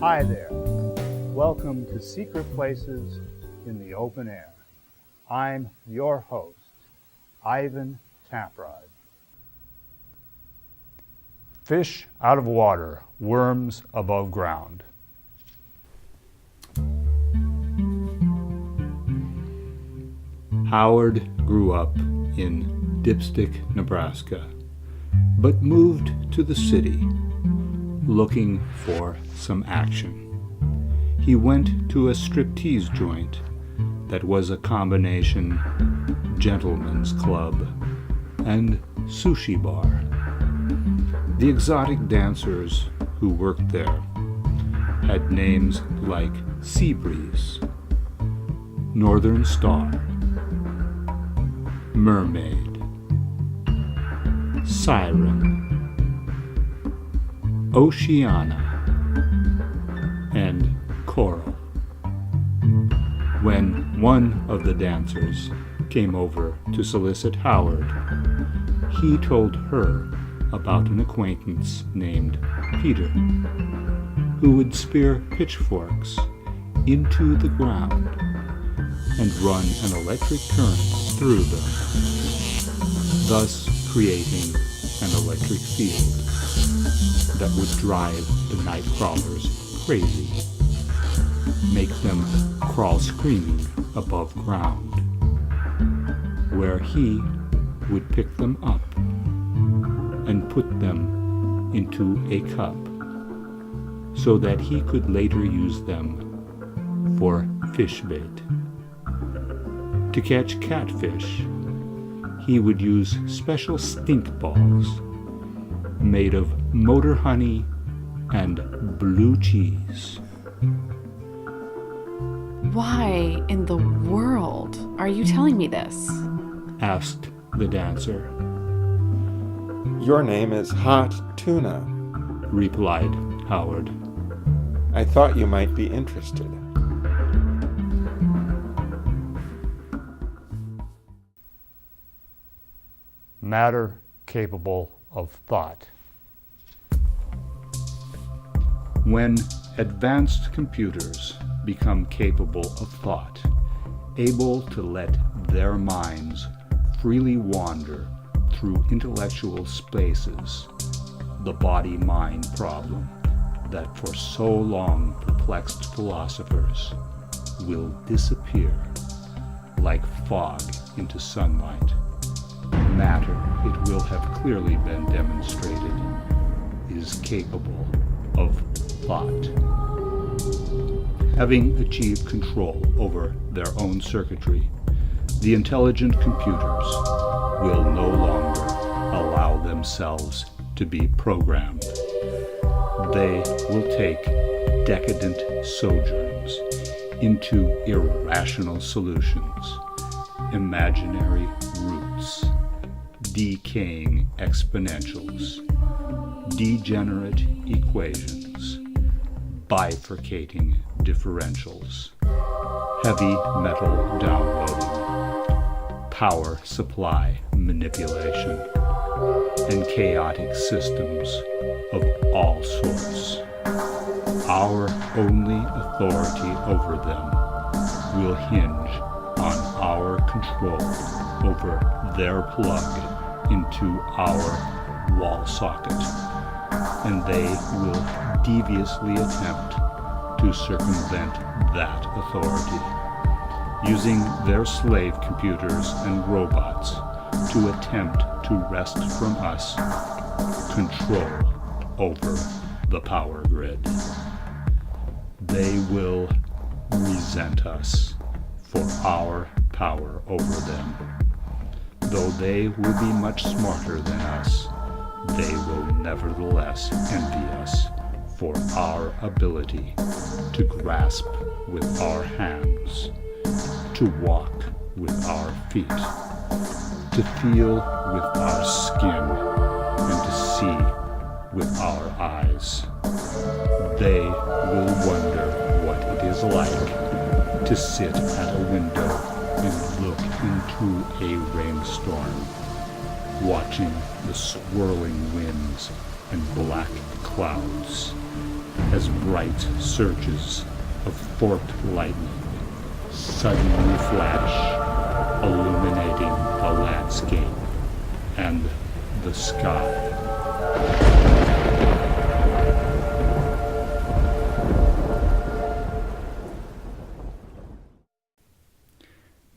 Hi there. Welcome to Secret Places in the Open Air. I'm your host, Ivan Taprod. Fish out of water, worms above ground. Howard grew up in Dipstick, Nebraska, but moved to the city looking for some action. He went to a striptease joint that was a combination gentleman's club and sushi bar. The exotic dancers who worked there had names like Seabreeze, Northern Star, Mermaid, Siren, Oceana, and Coral. When one of the dancers came over to solicit Howard, he told her about an acquaintance named Peter, who would spear pitchforks into the ground and run an electric current through them, thus creating an electric field that would drive the night crawlers crazy, make them crawl screaming above ground, where he would pick them up and put them into a cup so that he could later use them for fish bait. To catch catfish, he would use special stink balls made of motor honey and blue cheese. Why in the world are you telling me this? Asked the dancer. Your name is Hot Tuna, replied Howard. I thought you might be interested. Matter capable of thought. When advanced computers become capable of thought, able to let their minds freely wander through intellectual spaces, the body-mind problem that for so long perplexed philosophers will disappear like fog into sunlight. Matter, it will have clearly been demonstrated, is capable of thought. Having achieved control over their own circuitry, the intelligent computers will no longer allow themselves to be programmed. They will take decadent sojourns into irrational solutions, imaginary roots, decaying exponentials, degenerate equations, bifurcating differentials, heavy metal downloading, power supply manipulation, and chaotic systems of all sorts. Our only authority over them will hinge on our control over their plug into our wall socket, and they will deviously attempt to circumvent that authority, using their slave computers and robots to attempt to wrest from us control over the power grid. They will resent us for our power over them. Though they will be much smarter than us, they will nevertheless envy us for our ability to grasp with our hands, to walk with our feet, to feel with our skin and to see with our eyes. They will wonder what it is like to sit at a window and look into a rainstorm, watching the swirling winds and black clouds as bright surges of forked lightning suddenly flash, illuminating the landscape and the sky.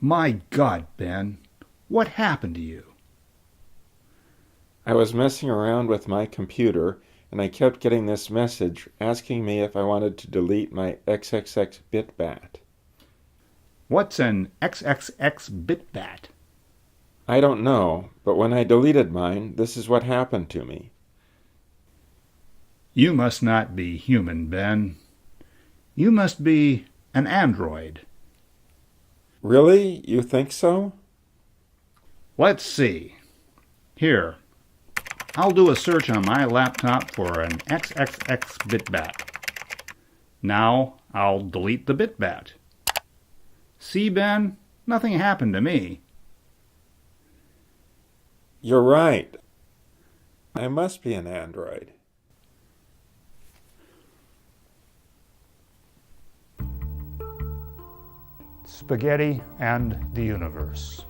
My God, Ben, what happened to you? I was messing around with my computer, and I kept getting this message asking me if I wanted to delete my XXX bitbat. What's an XXX bitbat? I don't know, but when I deleted mine, this is what happened to me. You must not be human, Ben. You must be an android. Really? You think so? Let's see. Here, I'll do a search on my laptop for an XXX bitbat. Now I'll delete the bitbat. See, Ben? Nothing happened to me. You're right. I must be an android. Spaghetti and the universe.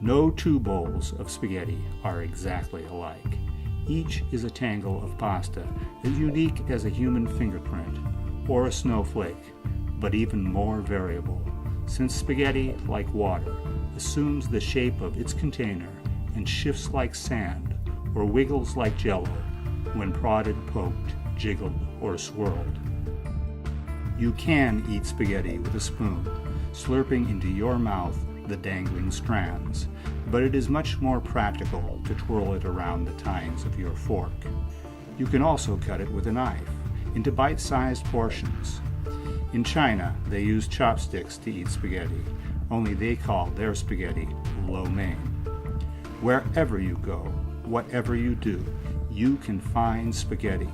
No two bowls of spaghetti are exactly alike. Each is a tangle of pasta as unique as a human fingerprint or a snowflake, but even more variable, since spaghetti, like water, assumes the shape of its container and shifts like sand or wiggles like jello when prodded, poked, jiggled, or swirled. You can eat spaghetti with a spoon, slurping into your mouth the dangling strands, but it is much more practical to twirl it around the tines of your fork. You can also cut it with a knife into bite-sized portions. In China, they use chopsticks to eat spaghetti, only they call their spaghetti lo mein. Wherever you go, whatever you do, you can find spaghetti.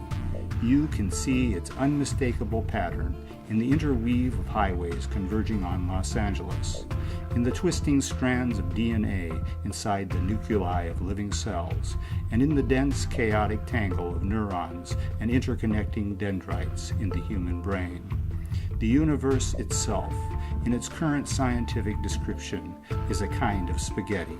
You can see its unmistakable pattern in the interweave of highways converging on Los Angeles, in the twisting strands of DNA inside the nuclei of living cells, and in the dense, chaotic tangle of neurons and interconnecting dendrites in the human brain. The universe itself, in its current scientific description, is a kind of spaghetti,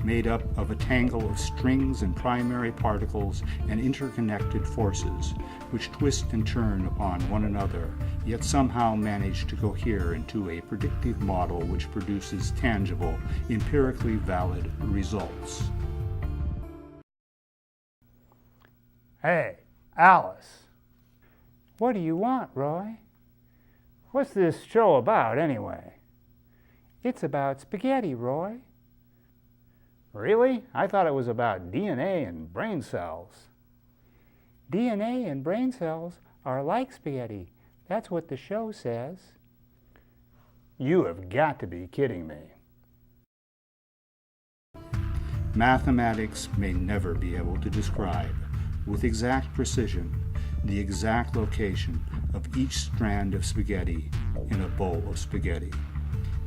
made up of a tangle of strings and primary particles and interconnected forces, which twist and turn upon one another, yet somehow manage to cohere into a predictive model which produces tangible, empirically valid results. Hey, Alice. What do you want, Roy? What's this show about, anyway? It's about spaghetti, Roy. Really? I thought it was about DNA and brain cells. DNA and brain cells are like spaghetti. That's what the show says. You have got to be kidding me. Mathematics may never be able to describe, with exact precision, the exact location of each strand of spaghetti in a bowl of spaghetti.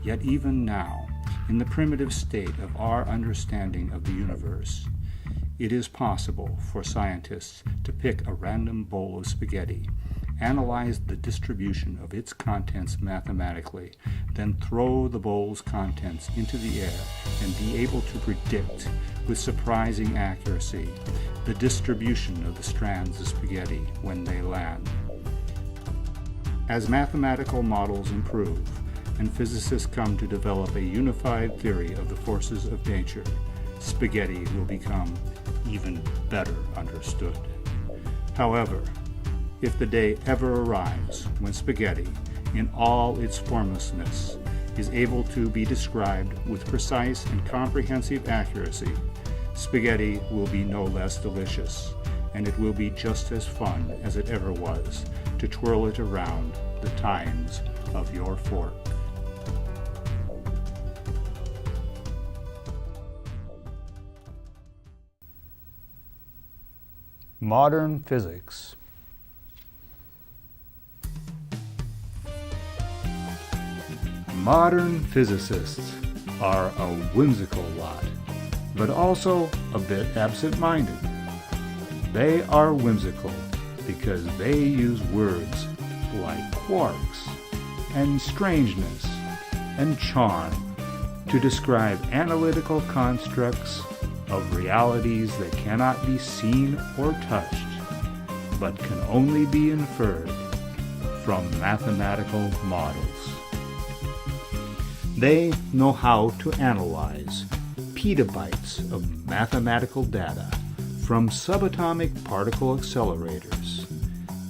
Yet even now, in the primitive state of our understanding of the universe, it is possible for scientists to pick a random bowl of spaghetti, analyze the distribution of its contents mathematically, then throw the bowl's contents into the air and be able to predict with surprising accuracy the distribution of the strands of spaghetti when they land. As mathematical models improve and physicists come to develop a unified theory of the forces of nature, spaghetti will become even better understood. However, if the day ever arrives when spaghetti, in all its formlessness, is able to be described with precise and comprehensive accuracy, spaghetti will be no less delicious, and it will be just as fun as it ever was to twirl it around the tines of your fork. Modern physics. Modern physicists are a whimsical lot, but also a bit absent-minded. They are whimsical because they use words like quarks and strangeness and charm to describe analytical constructs of realities that cannot be seen or touched, but can only be inferred from mathematical models. They know how to analyze petabytes of mathematical data from subatomic particle accelerators.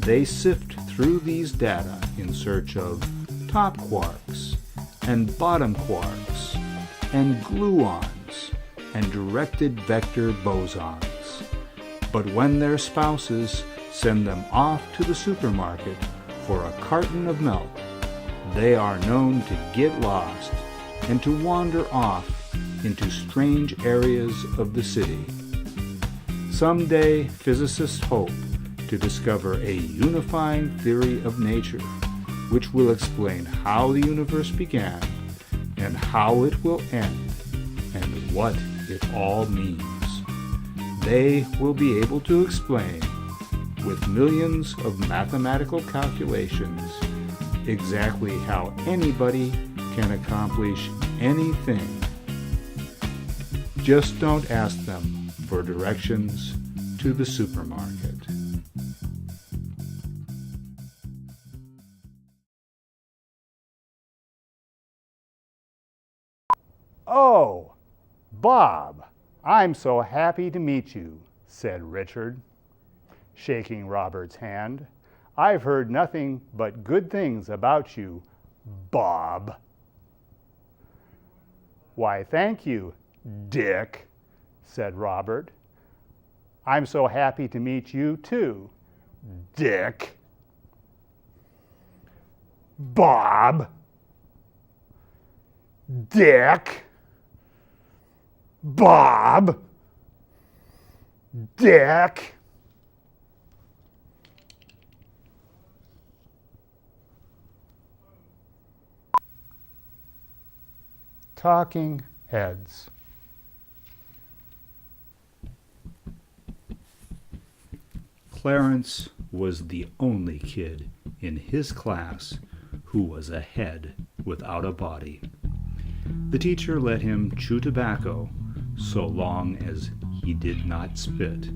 They sift through these data in search of top quarks and bottom quarks and gluons and directed vector bosons. But when their spouses send them off to the supermarket for a carton of milk, they are known to get lost and to wander off into strange areas of the city. Someday, physicists hope to discover a unifying theory of nature which will explain how the universe began and how it will end and what it all means. They will be able to explain, with millions of mathematical calculations, exactly how anybody can accomplish anything. Just don't ask them for directions to the supermarket. Oh, Bob, I'm so happy to meet you, said Richard, shaking Robert's hand. I've heard nothing but good things about you, Bob. Why, thank you, Dick, said Robert. I'm so happy to meet you too, Dick. Bob. Dick. Bob. Dick. Talking heads. Clarence was the only kid in his class who was a head without a body. The teacher let him chew tobacco so long as he did not spit.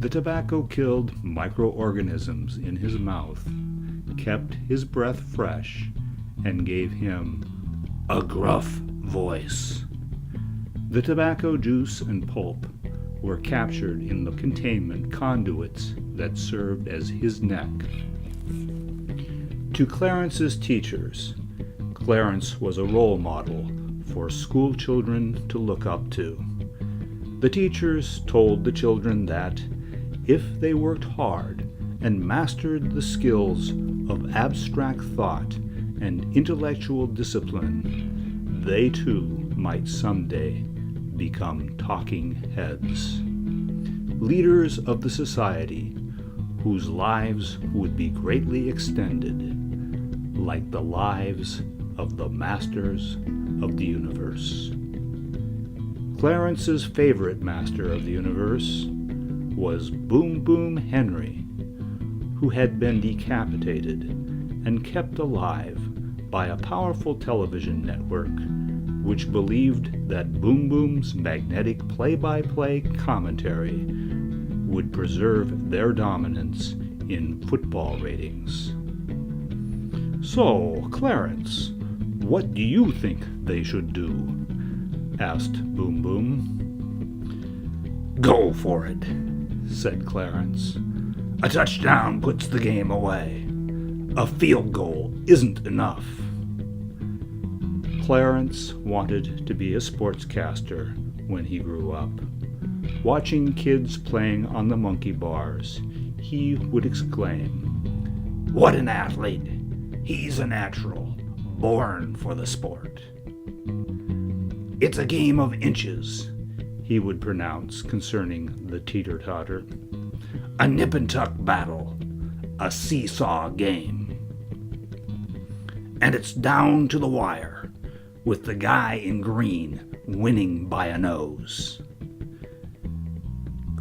The tobacco killed microorganisms in his mouth, kept his breath fresh, and gave him a gruff voice. The tobacco juice and pulp were captured in the containment conduits that served as his neck. To Clarence's teachers, Clarence was a role model for school children to look up to. The teachers told the children that if they worked hard and mastered the skills of abstract thought and intellectual discipline, they too might someday become talking heads. Leaders of the society whose lives would be greatly extended, like the lives of the masters of the universe. Clarence's favorite master of the universe was Boom Boom Henry, who had been decapitated and kept alive by a powerful television network which believed that Boom Boom's magnetic play-by-play commentary would preserve their dominance in football ratings. So, Clarence, what do you think they should do? Asked Boom Boom. Go for it, said Clarence. A touchdown puts the game away. A field goal isn't enough. Clarence wanted to be a sportscaster when he grew up. Watching kids playing on the monkey bars, he would exclaim, "What an athlete! He's a natural, born for the sport." "It's a game of inches," he would pronounce concerning the teeter-totter. a nip-and-tuck battle, a seesaw game. And it's down to the wire, with the guy in green winning by a nose.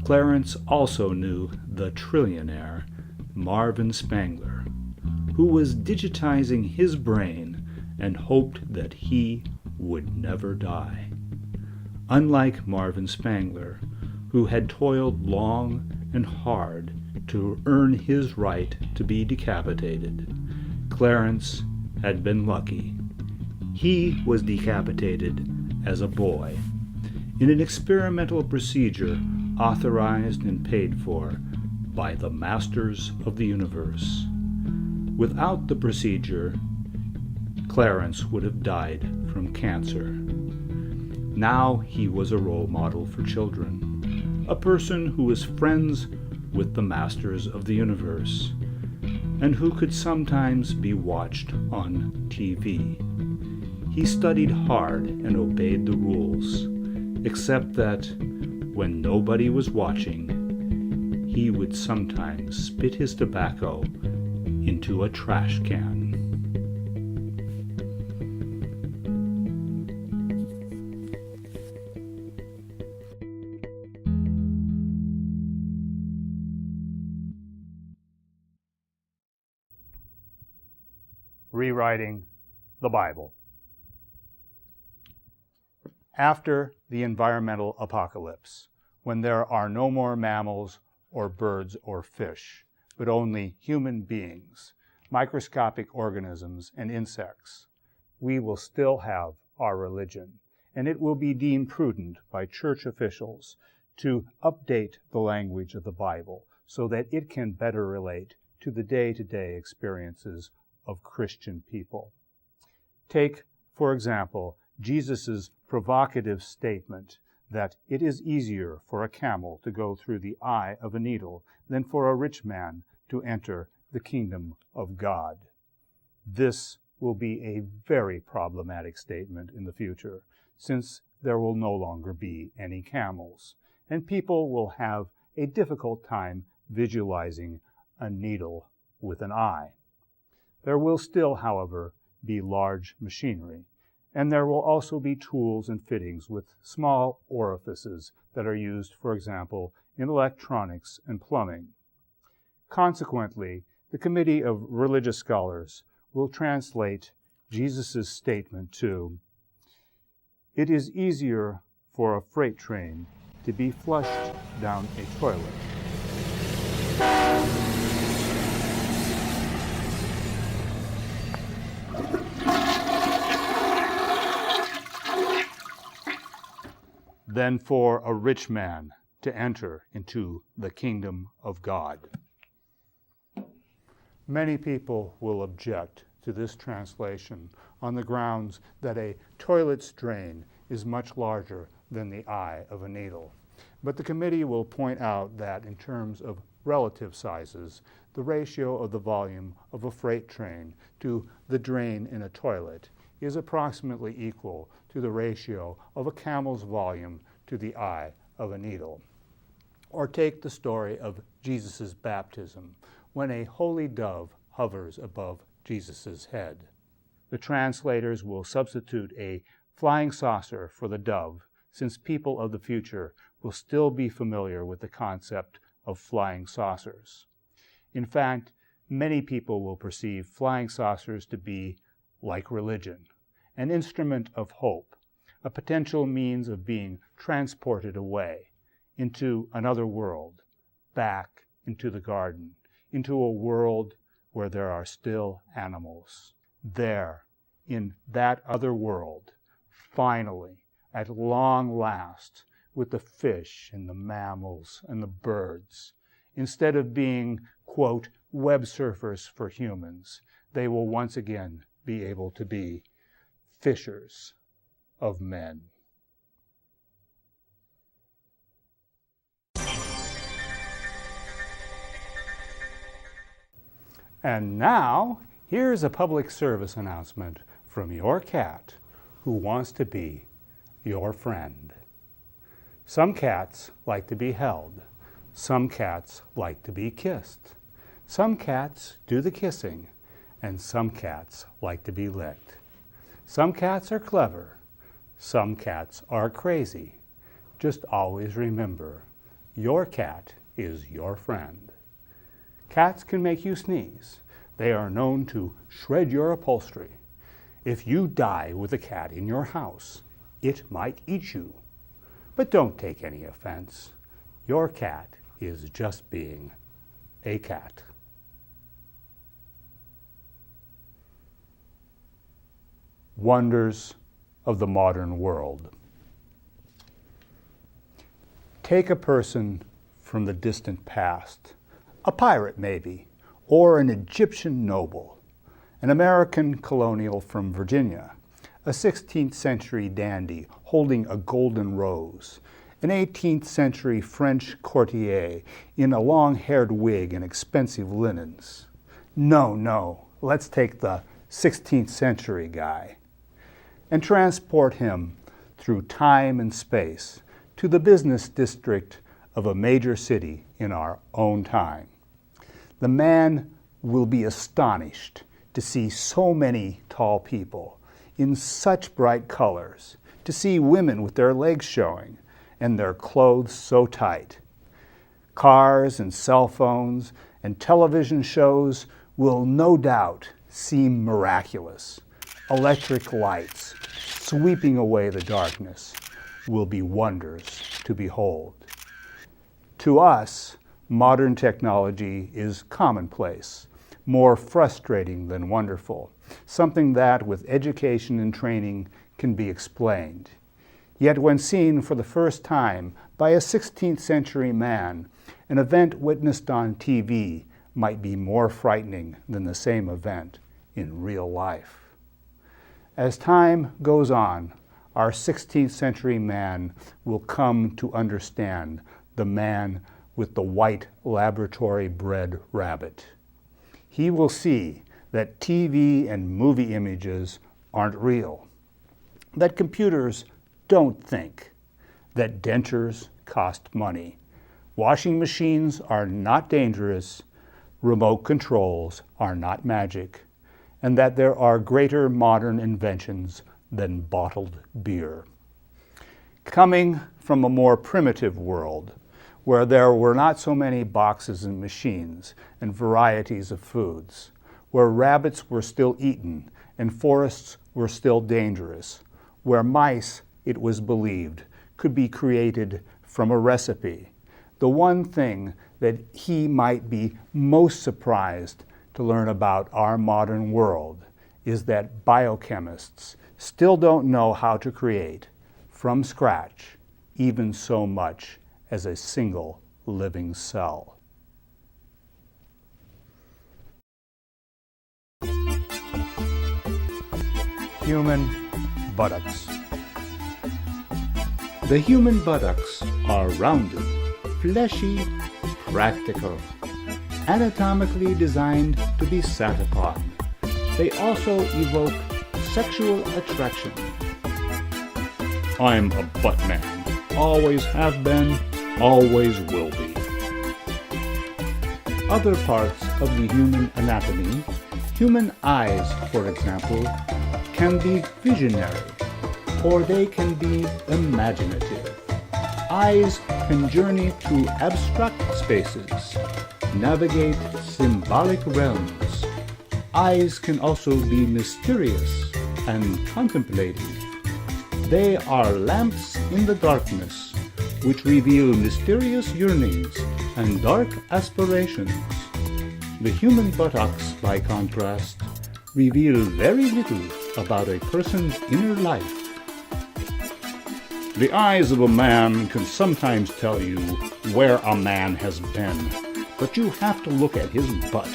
Clarence also knew the trillionaire Marvin Spangler, who was digitizing his brain and hoped that he would never die. Unlike Marvin Spangler, who had toiled long and hard to earn his right to be decapitated, Clarence had been lucky. He was decapitated as a boy in an experimental procedure authorized and paid for by the masters of the universe. Without the procedure, Clarence would have died from cancer. Now he was a role model for children, a person who was friends with the masters of the universe, and who could sometimes be watched on TV. He studied hard and obeyed the rules, except that when nobody was watching, he would sometimes spit his tobacco into a trash can. Rewriting the Bible. After the environmental apocalypse, when there are no more mammals or birds or fish, but only human beings, microscopic organisms, and insects, we will still have our religion, and it will be deemed prudent by church officials to update the language of the Bible so that it can better relate to the day-to-day experiences of Christian people. Take, for example, Jesus' provocative statement that it is easier for a camel to go through the eye of a needle than for a rich man to enter the kingdom of God. This will be a very problematic statement in the future, since there will no longer be any camels, and people will have a difficult time visualizing a needle with an eye. There will still, however, be large machinery, and there will also be tools and fittings with small orifices that are used, for example, in electronics and plumbing. Consequently, the Committee of Religious Scholars will translate Jesus' statement to, "It is easier for a freight train to be flushed down a toilet than for a rich man to enter into the kingdom of God." Many people will object to this translation on the grounds that a toilet's drain is much larger than the eye of a needle. But the committee will point out that in terms of relative sizes, the ratio of the volume of a freight train to the drain in a toilet is approximately equal to the ratio of a camel's volume to the eye of a needle. Or take the story of Jesus' baptism, when a holy dove hovers above Jesus' head. The translators will substitute a flying saucer for the dove, since people of the future will still be familiar with the concept of flying saucers. In fact, many people will perceive flying saucers to be like religion, an instrument of hope, a potential means of being transported away into another world, back into the garden, into a world where there are still animals. There, in that other world, finally, at long last, with the fish and the mammals and the birds, instead of being, quote, web surfers for humans, they will once again be able to be fishers of men. And now, here's a public service announcement from your cat who wants to be your friend. Some cats like to be held. Some cats like to be kissed. Some cats do the kissing, and some cats like to be licked. Some cats are clever. Some cats are crazy. Just always remember, your cat is your friend. Cats can make you sneeze. They are known to shred your upholstery. If you die with a cat in your house, it might eat you. But don't take any offense. Your cat is just being a cat. Wonders of the modern world. Take a person from the distant past, a pirate maybe, or an Egyptian noble, an American colonial from Virginia, a 16th century dandy holding a golden rose, an 18th century French courtier in a long-haired wig and expensive linens. No, let's take the 16th century guy and transport him through time and space to the business district of a major city in our own time. The man will be astonished to see so many tall people in such bright colors, to see women with their legs showing and their clothes so tight. Cars and cell phones and television shows will no doubt seem miraculous. Electric lights sweeping away the darkness will be wonders to behold. To us, modern technology is commonplace, more frustrating than wonderful, something that with education and training can be explained. Yet when seen for the first time by a 16th century man, an event witnessed on TV might be more frightening than the same event in real life. As time goes on, our 16th century man will come to understand the man with the white laboratory-bred rabbit. He will see that TV and movie images aren't real, that computers don't think, that dentures cost money, washing machines are not dangerous, remote controls are not magic, and that there are greater modern inventions than bottled beer. Coming from a more primitive world, where there were not so many boxes and machines and varieties of foods, where rabbits were still eaten and forests were still dangerous, where mice, it was believed, could be created from a recipe, the one thing that he might be most surprised to learn about our modern world is that biochemists still don't know how to create, from scratch, even so much as a single living cell. Human buttocks. The human buttocks are rounded, fleshy, practical, anatomically designed to be sat upon. They also evoke sexual attraction. I'm a butt man. Always have been, always will be. Other parts of the human anatomy, human eyes, for example, can be visionary, or they can be imaginative. Eyes can journey through abstract spaces, navigate symbolic realms. Eyes can also be mysterious and contemplative. They are lamps in the darkness, which reveal mysterious yearnings and dark aspirations. The human buttocks, by contrast, reveal very little about a person's inner life. The eyes of a man can sometimes tell you where a man has been, but you have to look at his butt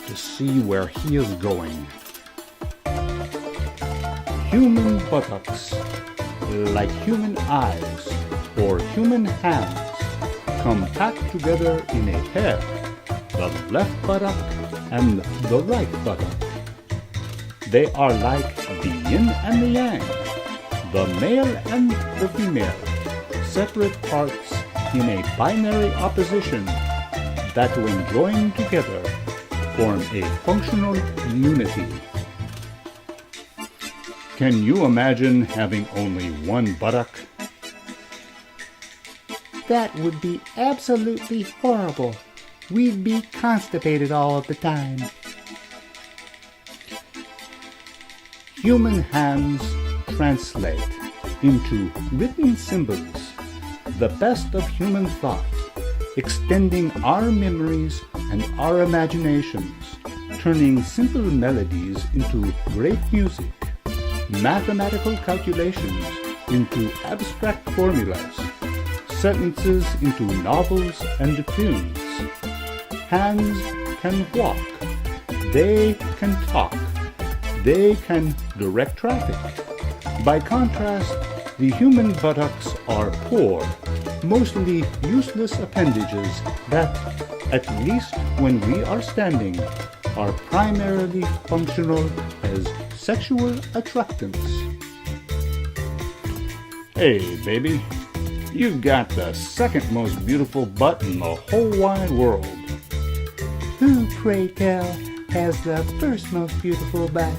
to see where he is going. Human buttocks, like human eyes or human hands, come packed together in a pair, the left buttock and the right buttock. They are like the yin and the yang, the male and the female, separate parts in a binary opposition that when joined together form a functional unity. Can you imagine having only one buttock? That would be absolutely horrible. We'd be constipated all of the time. Human hands translate into written symbols the best of human thought, extending our memories and our imaginations, turning simple melodies into great music, mathematical calculations into abstract formulas, sentences into novels and tunes. Hands can walk, they can talk, they can direct traffic. By contrast, the human buttocks are poor, mostly useless appendages that, at least when we are standing, are primarily functional as sexual attractants. Hey, baby, you've got the second most beautiful butt in the whole wide world. Who, pray tell, has the first most beautiful butt?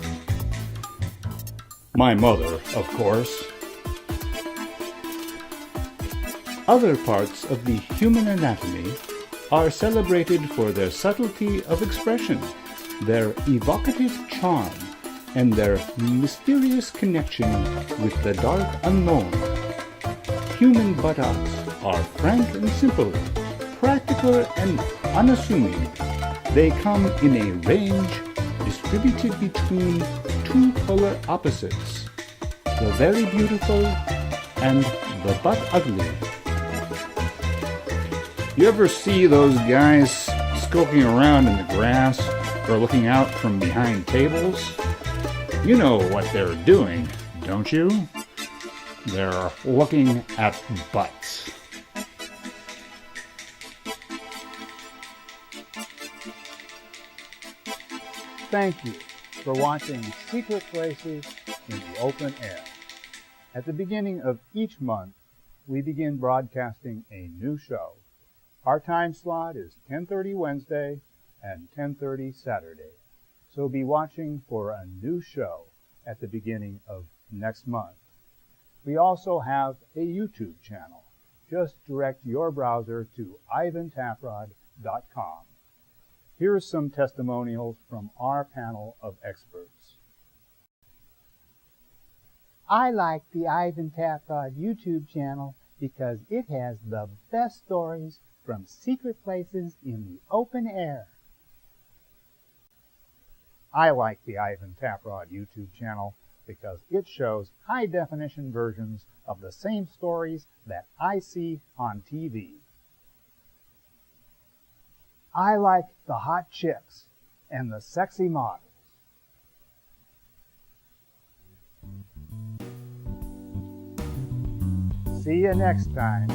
My mother, of course. Other parts of the human anatomy are celebrated for their subtlety of expression, their evocative charm, and their mysterious connection with the dark unknown. Human buttocks are frank and simple, practical and unassuming. They come in a range distributed between two polar opposites, the very beautiful and the butt ugly. You ever see those guys skulking around in the grass or looking out from behind tables? You know what they're doing, don't you? They're looking at butts. Thank you for watching Secret Places in the Open Air. At the beginning of each month, we begin broadcasting a new show. Our time slot is 10:30 Wednesday and 10:30 Saturday, so be watching for a new show at the beginning of next month. We also have a YouTube channel. Just direct your browser to ivantaprod.com. Here are some testimonials from our panel of experts. I like the Ivan Taprod YouTube channel because it has the best stories from secret places in the open air. I like the Ivan Taprod YouTube channel because it shows high-definition versions of the same stories that I see on TV. I like the hot chicks and the sexy models. See you next time.